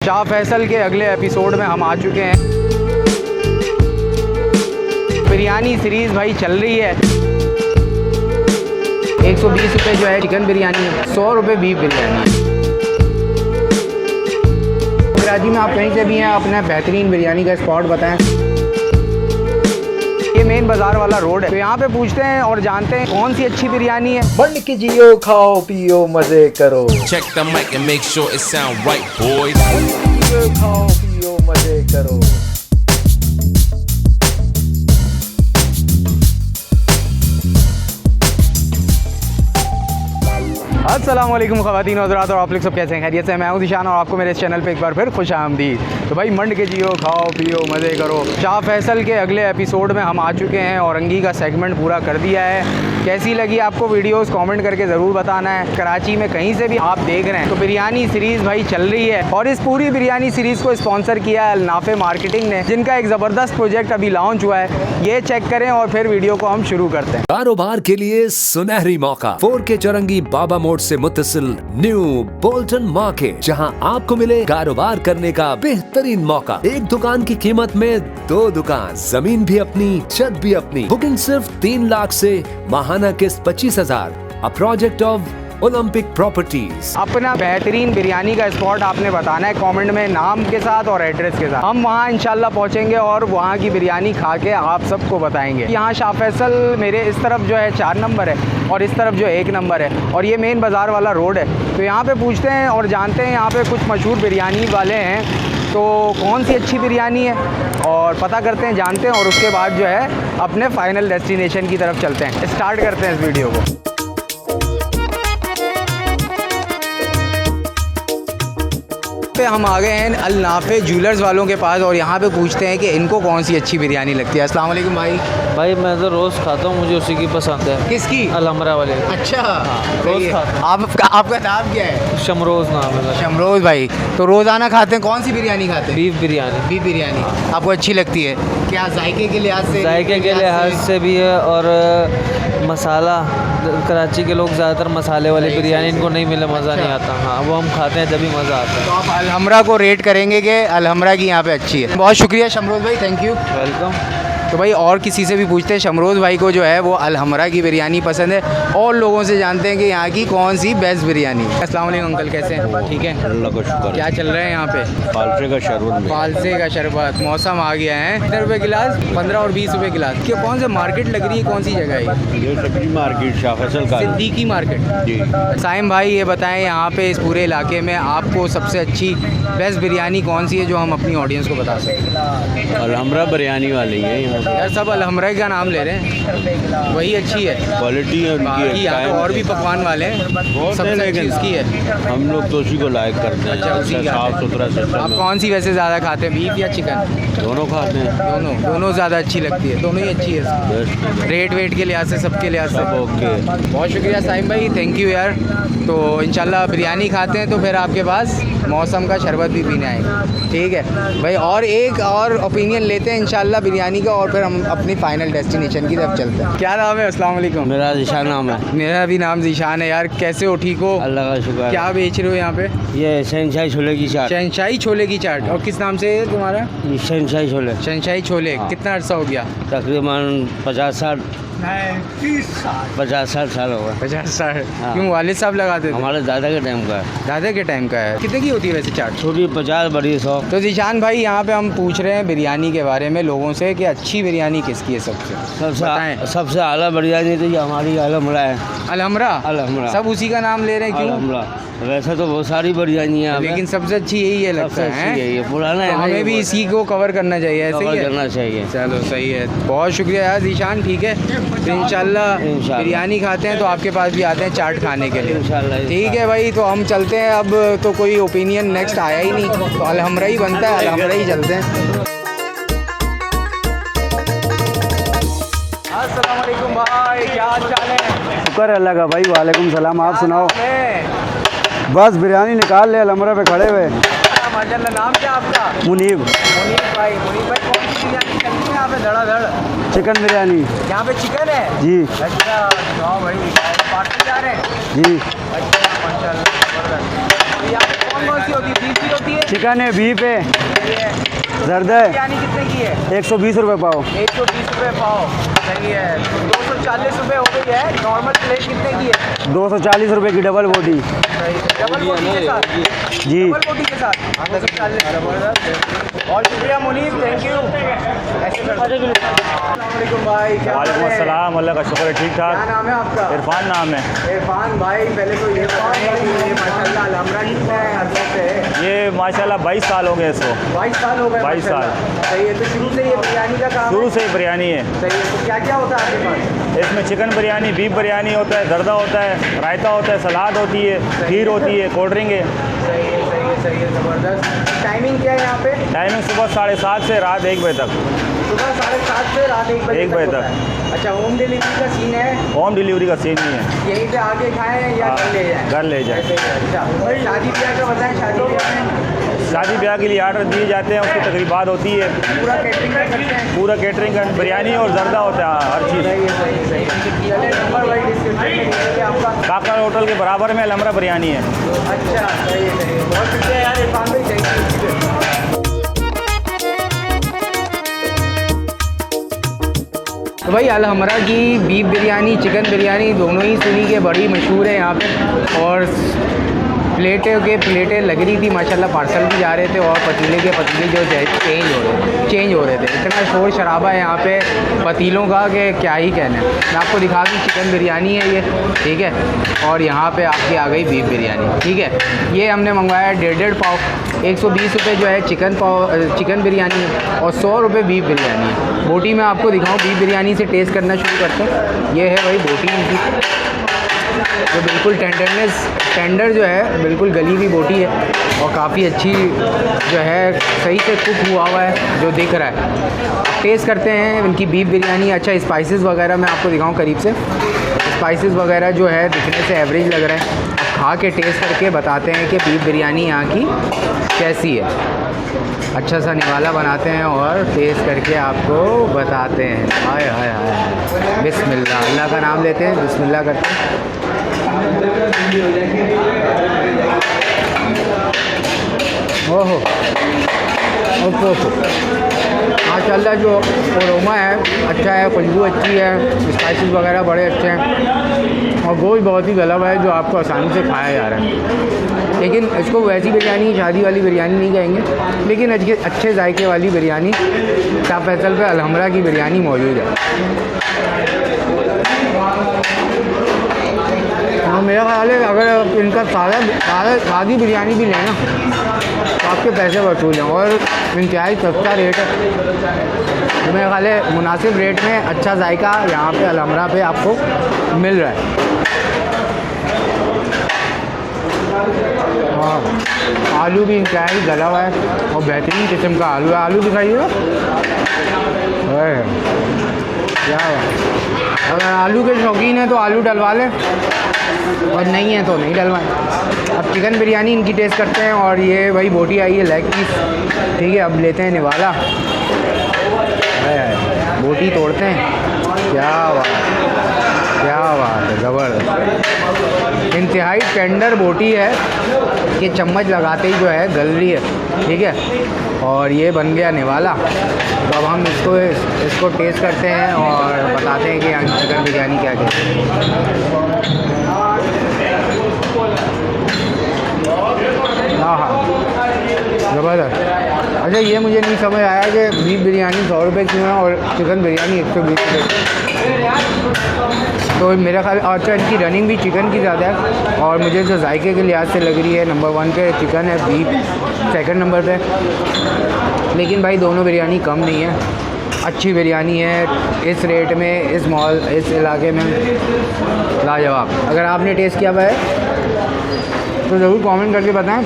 शाह फैसल के अगले एपिसोड में हम आ चुके हैं। बिरयानी सीरीज़ भाई चल रही है। 120 रुपये जो है चिकन बिरयानी है, 100 रुपये बीफ बिरयानी है। कराची में आप कहीं से भी हैं, अपना बेहतरीन बिरयानी का स्पॉट बताएं। ये मेन बाजार वाला रोड है, तो यहाँ पे पूछते हैं और जानते हैं कौन सी अच्छी बिरयानी है। बन के जियो, खाओ पियो मजे करो। Check the mic and make sure it sound right, boys. जियो, खाओ पियो मजे करो। अस्सलाम वालेकुम ख़वातीन और हज़रात, और आप लोग सब कैसे हैं? खैरियत से? मैं हूं ज़ीशान और आपको मेरे इस चैनल पे एक बार फिर खुश आमदीद। तो भाई मंड के जियो, खाओ पियो मज़े करो। शाह फैसल के अगले एपिसोड में हम आ चुके हैं। औरंगी का सेगमेंट पूरा कर दिया है। कैसी लगी आपको वीडियोस कमेंट करके ज़रूर बताना है। कराची में कहीं से भी आप देख रहे हैं तो बिरयानी सीरीज़ भाई चल रही है, और इस पूरी बिरयानी सीरीज़ को स्पॉन्सर किया है अल-नाफ़े मार्केटिंग ने, जिनका एक ज़बरदस्त प्रोजेक्ट अभी लॉन्च हुआ है। ये चेक करें और फिर वीडियो को हम शुरू करते हैं। कारोबार के लिए सुनहरी मौका 4K चौरंगी बाबा मोड़ से मुत्तसिल न्यू बोल्टन मार्केट, जहां आपको मिले कारोबार करने का बेहतरीन मौका। एक दुकान की कीमत में 2 दुकान, जमीन भी अपनी, छत भी अपनी। बुकिंग सिर्फ 3 लाख से, माहाना किस्त 25,000। A project of Olympic properties. अपना बेहतरीन बिरयानी का स्पॉट आपने बताना है कमेंट में, नाम के साथ और एड्रेस के साथ। हम वहाँ इंशाल्लाह पहुँचेंगे और वहाँ की बिरयानी खा के आप सबको बताएंगे। यहाँ शाह फैसल मेरे इस तरफ जो है 4 नंबर है और इस तरफ जो 1 नंबर है, और ये मेन बाज़ार वाला रोड है। तो यहाँ पे पूछते हैं और जानते हैं, यहाँ पे कुछ मशहूर बिरयानी वाले हैं, तो कौन सी अच्छी बिरयानी है और पता करते हैं, जानते हैं, और उसके बाद जो है अपने फाइनल डेस्टिनेशन की तरफ चलते हैं। स्टार्ट करते हैं इस वीडियो को। पे हम आ गए हैं अल-नाफ़े ज्वेलर्स वालों के पास, और यहाँ पे पूछते हैं कि इनको कौन सी अच्छी बिरयानी लगती है। अस्सलाम वालेकुम भाई मैं तो रोज़ खाता हूँ, मुझे उसी की पसंद है। किसकी? अलहमरा वाले। अच्छा, रोज़ खाता हूँ। आपका नाम क्या है? शमरोज़ नाम है मेरा। शमरोज़ भाई। तो रोज़ाना खाते हैं, कौन सी बिरयानी खाते हैं? बीफ बिरयानी। बीफ बिरयानी आपको अच्छी लगती है? क्या जायके के लिहाज से? जायके के लिहाज से भी है, और मसाला, कराची के लोग ज़्यादातर मसाले वाली बिरयानी इनको नहीं मिले, मज़ा नहीं आता। हाँ, वो हम खाते हैं जब भी मज़ा आता है। तो आप अलहमरा को रेट करेंगे कि अलहमरा की यहाँ पे अच्छी है? बहुत शुक्रिया शमरोज़ भाई, थैंक यू। वेलकम। तो भाई और किसी से भी पूछते हैं। शमरोज़ भाई को जो है वो अलहमरा की बिरयानी पसंद है, और लोगों से जानते हैं कि यहाँ की कौन सी बेस्ट बिरयानी है। अस्सलाम वालेकुम अंकल, कैसे हैं? ठीक है, अल्लाह का शुक्र। क्या चल रहा है यहाँ पे? फालसे का शरबत में। फालसे का शरबत, मौसम आ गया है। कितने रुपए गिलास? 15 और 20 रुपए गिलास। क्या कौन सा मार्केट लग रही है, कौन सी जगह है? ये सब्जी मार्केट शाह फैसल का है। सिद्दीकी मार्केट। जी। साइम भाई ये बताएं, यहाँ पे इस पूरे इलाके में आपको सबसे अच्छी बेस्ट बिरयानी कौन सी है जो हम अपनी ऑडियंस को बता सकें? अलहमरा बिरयानी वाली है यहाँ पे। यार सब अलहमरा का नाम ले रहे हैं, वही अच्छी है। क्वालिटी है बाकी उनकी। यहाँ पे और भी पकवान वाले हैं, बहुत सबसे है, अच्छी लेकिन इसकी है। हम लोग तो उसी को लाइक करते हैं। अच्छा, उसी का। साफ सुथरा आप सिस्टम है। कौन सी वैसे ज़्यादा खाते हैं, बीफ या चिकन? दोनों खाते हैं। दोनों ज़्यादा अच्छी लगती है, दोनों ही अच्छी है। बेस्ट। रेट वेट के लिहाज से, सबके लिहाज सब से। ओके। बहुत शुक्रिया साइम भाई, थैंक यू यार। तो इंशाल्लाह बिरयानी खाते हैं तो फिर आपके पास मौसम का शरबत भी पीने आएंगे, ठीक है भाई। और एक और ओपिनियन लेते हैं इंशाल्लाह बिरयानी का, और फिर हम अपनी फाइनल डेस्टिनेशन की तरफ चलते हैं। क्या नाम है? अस्सलाम वालेकुम। मेरा ज़ीशान नाम है। मेरा भी नाम ज़ीशान है यार। कैसे हो, ठीक हो? अल्लाह का शुक्र। क्या बेच रहे हो यहाँ पे? ये शहनशाही छोले की चाट। शहनशाही छोले की चाट। और किस नाम से है तुम्हारा? शहनशाही छोले। शहनशाही छोले। हाँ। कितना अर्सा हो गया? तकरीबन 50-60 साल हो गए। 50-60। हाँ। क्यों, वालिद साहब लगाते थे? हमारे दादा के टाइम का है। दादा के टाइम का है। कितने की होती है वैसे चाट? छोटी 50, बड़ी 100। तो ज़ीशान भाई यहाँ पे हम पूछ रहे हैं बिरयानी के बारे में लोगों से कि अच्छी बिरयानी किसकी है सबसे, बताएं। सबसे आला बिरयानी तो ये हमारी अलहमरा है। अलहमरा। अलहमरा। सब उसी का नाम ले रहे हैं, क्यों? अलहमरा। वैसे तो बहुत सारी बिरयानी है, लेकिन सबसे अच्छी यही है लगता सबसे अच्छी है। यही है। पुराना है तो ना, हमें ये भी बहुत। इसी को कवर करना चाहिए, ऐसे ही कवर है? करना चाहिए। चलो सही है, बहुत शुक्रिया यार ज़ीशान, ठीक है। तो इंशाल्लाह बिरयानी खाते हैं तो आपके पास भी आते हैं चाट खाने के लिए, इंशाल्लाह। ठीक है भाई। तो हम चलते हैं, अब तो कोई ओपिनियन नेक्स्ट आया ही नहीं, तो अलहमरा ही बनता है, अलहमरा ही चलते हैं। अस्सलाम वालेकुम भाई, क्या हाल चाल है? शुक्र अल्लाह का भाई। वालेकुम सलाम। आप सुनाओ? नाम बस बिरयानी निकाल ले, अलमरा पे खड़े हुए। है? माशाल्लाह, नाम क्या आपका? मुनीब। मुनीब भाई कौन सी बिरयानी चलती है यहाँ पे धड़ाधड़? चिकन बिरयानी। यहाँ पे चिकन है? जी अच्छा, वाह भाई, पार्टी जा रहे हैं? जी। अच्छा, माशाल्लाह, ज़बरदस्त। और यहाँ पे कौन सी होती है? बीफ भी होती है? चिकन है, बीफ है, सही है। जर्द है। बिरयानी कितने की है? 120 रुपये पाव। 120 रुपये पाव। सही है। 240 रुपये हो गई है। नॉर्मल प्लेट कितने की है? 240 रुपये की डबल बोटी। सही है। डबल बोटी के साथ? जी। डबल बोटी के साथ 240। ज़बरदस्त। और शुक्रिया मुनीब, थैंक यू। अस्सलामुअलैकुम भाई, क्या हाल वालेकुम है? अस्सलाम, अल्लाह का शुक्र है, ठीक क्या ठाक। नाम है आपका? इरफान नाम है। इरफान भाई, पहले तो ये बताएं कि ये माशाल्लाह अलहमरा कितना है हजरत से? ये माशाल्लाह 22 साल हो गए इसको। 22 साल हो गए 22 साल। माशाल्लाह। सही है। तो शुरू से ये बिरयानी का काम शुरू है? से ही बिरयानी है। सही है। तो क्या क्या होता है आपके पास? इसमें चिकन बिरयानी, बीफ बिरयानी होता है, जर्दा होता है, रायता होता है, सलाद होती है, खीर होती है, कोल्ड ड्रिंक है। सही है, सही है, सही है, ज़बरदस्त। टाइमिंग क्या है यहाँ पे? टाइमिंग सुबह 7:30 से रात 1 बजे तक। सुबह 7:30 से रात 1 बजे 1 बजे होता तक। है। अच्छा, होम डिलीवरी का सीन है? होम डिलीवरी का सीन नहीं है। यहीं पे आके खाएं या घर ले जाएं? घर ले जाए। अच्छा, और शादी ब्याह का बताएं, शादी ब्याह में शादी ब्याह के लिए ऑर्डर दिए जाते हैं, उसकी तकरीबात होती है, पूरा कैटरिंग का करते हैं? पूरा कैटरिंग का, बिरयानी और जर्दा होता है, हर चीज़। सही है, सही है, सही है। चलिए, नंबर भाई डिस्क्रिप्शन में दीजिए आपका। काका होटल के बराबर में अलहमरा बिरयानी है। अच्छा, सही है, सही है। बहुत शुक्रिया यार इरफान भाई, थैंक यू। तो भाई अलहमरा की बीफ बिरयानी, चिकन बिरयानी दोनों ही सुनी के बड़ी मशहूर है यहाँ पे। और प्लेटें लग रही थी माशाल्लाह, पार्सल भी जा रहे थे और पतीले के पतीले जो चेंज हो रहे थे। इतना शोर शराबा है यहाँ पे पतीलों का कि क्या ही कहना है। मैं आपको दिखा दूँ, चिकन बिरयानी है ये, ठीक है। और यहाँ पे आपकी आ गई बीफ बिरयानी, ठीक है। ये हमने मंगवाया 1.5 पाव। 120 रुपये जो है चिकन बिरयानी है और 100 रुपये बीफ बिरयानी है। बोटी मैं आपको दिखाऊँ, बीफ बिरयानी से टेस्ट करना शुरू करते हैं। ये है भाई बोटी इनकी, जो बिल्कुल टेंडर जो है, बिल्कुल गली हुई बोटी है और काफ़ी अच्छी जो है, सही से कुक हुआ है जो दिख रहा है। टेस्ट करते हैं इनकी बीफ बिरयानी। अच्छा, स्पाइसेस वगैरह मैं आपको दिखाऊं करीब से। स्पाइसेस वगैरह जो है दिखने से एवरेज लग रहा है। अब खा के टेस्ट करके बताते हैं कि बीफ बिरयानी यहाँ की कैसी है। अच्छा सा निवाला बनाते हैं और टेस्ट करके आपको बताते हैं। हाय हाय हाय, बिस्मिल्लाह, अल्लाह का नाम लेते हैं, बिस्मिल्लाह करते हैं। ओहो ओहो, माशाल्लाह जो अरोमा है अच्छा है, खुशबू अच्छी है, स्पाइसेस वगैरह बड़े अच्छे हैं और गोश्त बहुत ही गला हुआ है जो आपको आसानी से खाया जा रहा है। लेकिन इसको वैसी बिरयानी, शादी वाली बिरयानी नहीं कहेंगे, लेकिन अच्छे जायके वाली बिरयानी शाह फैसल पे अलहमरा की बिरयानी मौजूद है। हाँ, मेरा ख्याल है अगर इनका सादी बिरयानी भी लेना तो आपके पैसे वसूल हैं और इंतहाई सस्ता रेट है। तो मेरा ख्याल है मुनासिब रेट में अच्छा जायका यहाँ पे अलहमरा पे आपको मिल रहा है। हाँ, आलू भी इंतहाई गला हुआ है और बेहतरीन किस्म का आलू है। आलू दिखाइएगा, क्या बात। अगर आलू के शौकीन हैं तो आलू डलवा लें और नहीं है तो नहीं डलवाएं। अब चिकन बिरयानी इनकी टेस्ट करते हैं। और ये भाई बोटी आई है लेग पीस, ठीक है। अब लेते हैं निवाला, बोटी तोड़ते हैं। क्या बात है, ज़बरदस्त। इंतहाई टेंडर बोटी है कि चम्मच लगाते ही जो है गल रही है, ठीक है। और ये बन गया निवाला। तो अब हम इसको टेस्ट करते हैं और बताते हैं कि चिकन बिरयानी क्या कहते हैं। हाँ, ज़बरदस्त। अच्छा, ये मुझे नहीं समझ आया कि बीफ बिरयानी 100 रुपये क्यों है और चिकन बिरयानी 120 रुपये। तो मेरा ख्याल, अच्छा इनकी रनिंग भी चिकन की ज़्यादा है और मुझे जो जायके के लिहाज से लग रही है नंबर 1 पे चिकन है, बीफ सेकंड नंबर पे। लेकिन भाई दोनों बिरयानी कम नहीं है, अच्छी बिरयानी है इस रेट में, इस इलाके में लाजवाब। अगर आपने टेस्ट किया हुआ है तो ज़रूर कमेंट करके बताएं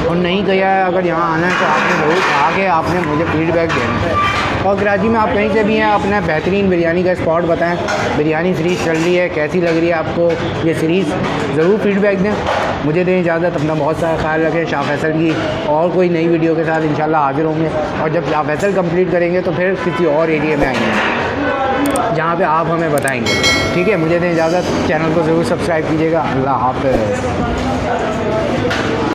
और नहीं किया है अगर यहाँ आना है तो आपने ज़रूर खा के आपने मुझे फीडबैक देना है। और कराची में आप कहीं से भी हैं, अपना बेहतरीन बिरयानी का स्पॉट बताएं। बिरयानी सीरीज़ चल रही है, कैसी लग रही है आपको ये सीरीज़, ज़रूर फीडबैक दें। मुझे दें इजाज़त, अपना बहुत सारा ख्याल रखें। शाह फैसल की और कोई नई वीडियो के साथ इंशाल्लाह हाजिर होंगे। और जब शाह फैसल कंप्लीट करेंगे तो फिर किसी और एरिया में आएंगे जहाँ पे आप हमें बताएंगे, ठीक है। मुझे दें इजाज़त, चैनल को ज़रूर सब्सक्राइब कीजिएगा। अल्लाह हाफ़िज़।